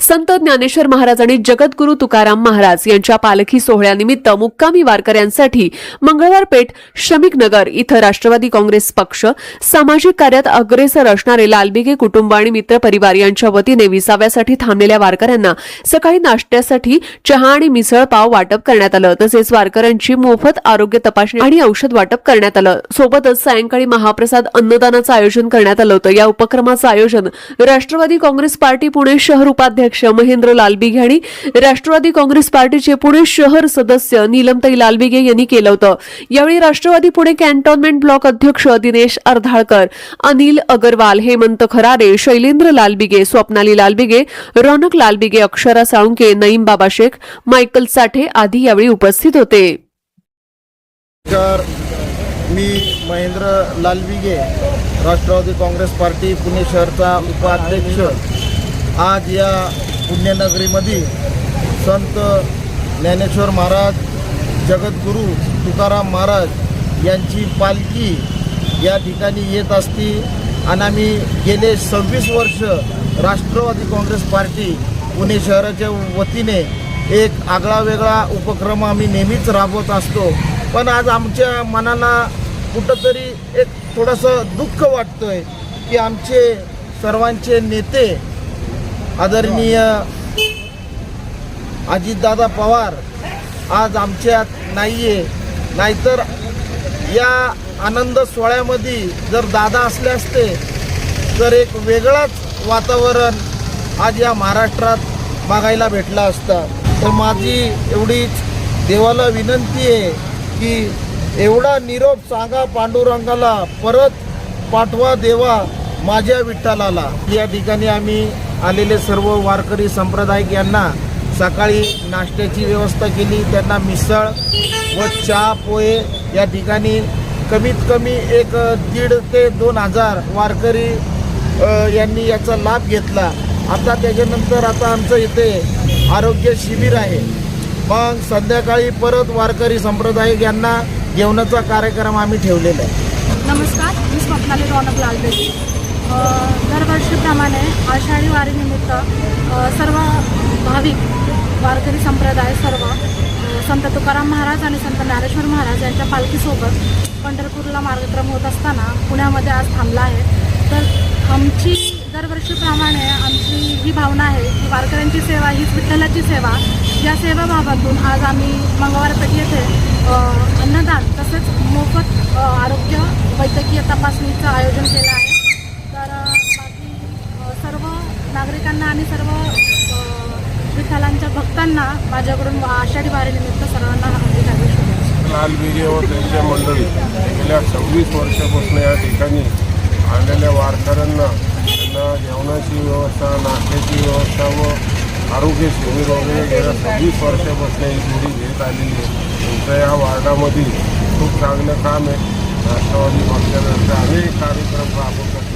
संत ज्ञानेश्वर महाराज आणि जगद्गुरू तुकाराम महाराज यांच्या पालखी सोहळ्यानिमित्त मुक्कामी वारकऱ्यांसाठी मंगळवार पेठ श्रमिक नगर इथं राष्ट्रवादी काँग्रेस पक्ष सामाजिक कार्यात अग्रेसर असणारे लालबिगे कुटुंब आणि मित्र परिवार यांच्या वतीने विसाव्यासाठी थांबलेल्या वारकऱ्यांना सकाळी नाश्त्यासाठी चहा आणि मिसळ पाव वाटप करण्यात आलं। तसेच वारकऱ्यांची मोफत आरोग्य तपासणी आणि औषध वाटप करण्यात आलं। सोबतच सायंकाळी महाप्रसाद अन्नदानाचं आयोजन करण्यात आलं होतं। या उपक्रमाचं आयोजन राष्ट्रवादी काँग्रेस पार्टी पुणे शहर उपाध्यक्ष महेंद्र लालबिगे आणि राष्ट्रवादी काँग्रेस पार्टीचे पुणे शहर सदस्य नीलमताई लालबिगे यांनी केलं होतं। यावेळी राष्ट्रवादी पुणे कॅन्टोन्मेंट ब्लॉक अध्यक्ष दिनेश अर्धाळकर, अनिल अगरवाल, हेमंत खरारे, शैलेंद्र लालबिगे, स्वप्नाली लालबिगे, रौनक लालबिगे, अक्षरा साळुंके, नईम बाबा शेख, मायकल साठे आदी यावेळी उपस्थित होते। मी महेंद्र लालबिगे, राष्ट्रवादी काँग्रेस पार्टी पुणे शहरचा उपाध्यक्ष, आज या पुण्यनगरीमध्ये संत ज्ञानेश्वर महाराज, जगद्गुरू तुकाराम महाराज यांची पालखी या ठिकाणी येत असती आणि आम्ही गेले 26 वर्ष राष्ट्रवादी काँग्रेस पार्टी पुणे शहराच्या वतीने एक आगळा वेगळा उपक्रम आम्ही नेहमीच राबवत असतो। पण आज आमच्या मनाला कुठंतरी एक थोडंसं दुःख वाटतंय की आमचे सर्वांचे नेते आदरणीय अजितदादा पवार आज आमच्यात नाहीये। नाहीतर या आनंद सोहळ्यामध्ये जर दादा असले असते तर एक वेगळाच वातावरण आज या महाराष्ट्रात बघायला भेटला असता। तर माझी एवढीच देवाला विनंती आहे की एवढा निरोप सांगा पांडुरंगाला, परत पाठवा देवा माझ्या विठ्ठलाला। या ठिकाणी आम्ही आलेले सर्व वारकरी संप्रदायिक यांना सकाळी नाश्त्याची व्यवस्था केली। त्यांना मिसळ व चहा पोहे या ठिकाणी कमीत कमी 1,500 ते 2,000 वारकरी यांनी याचा लाभ घेतला। आता त्याच्यानंतर आता आमचं इथे आरोग्य शिबिर आहे। मग संध्याकाळी परत वारकरी संप्रदायिक यांना जेवणाचा कार्यक्रम आम्ही ठेवलेला आहे। नमस्कार, मी स्वप्नाली रौनक लालबिगे। दरवर्षीप्रमाणे आषाढी वारीनिमित्त सर्व भाविक वारकरी संप्रदाय सर्व संत तुकाराम महाराज आणि संत ज्ञानेश्वर महाराज यांच्या पालखीसोबत पंढरपूरला मार्गक्रम होत असताना पुण्यामध्ये आज थांबला आहे। तर आमची दरवर्षीप्रमाणे आमची ही भावना आहे की वारकऱ्यांची सेवा हीच विठ्ठलाची सेवा। या सेवाभावातून आज आम्ही मंगळवारपेठ येथे अन्नदान तसेच मोफत आरोग्य वैद्यकीय तपासणीचं आयोजन केलं आहे। तर बाकी सर्व नागरिकांना आणि सर्व विठ्ठलांच्या भक्तांना माझ्याकडून आषाढी वारीनिमित्त सर्वांना हार्दिक शुभेच्छा। लालबिगे व त्यांच्या मंडळी गेल्या 26 वर्षापासून या ठिकाणी आलेल्या वारकऱ्यांना त्यांना जेवणाची व्यवस्था, नाश्त्याची व्यवस्था व आरोग्य शिबिर वगैरे गेल्या 26 वर्षापासून ही जोडी घेत आलेली आहे। त्यांच्या या वार्डामध्ये खूप चांगलं काम आहे। राष्ट्रवादी पक्षातर्फे अनेक कार्यक्रम राबवतात।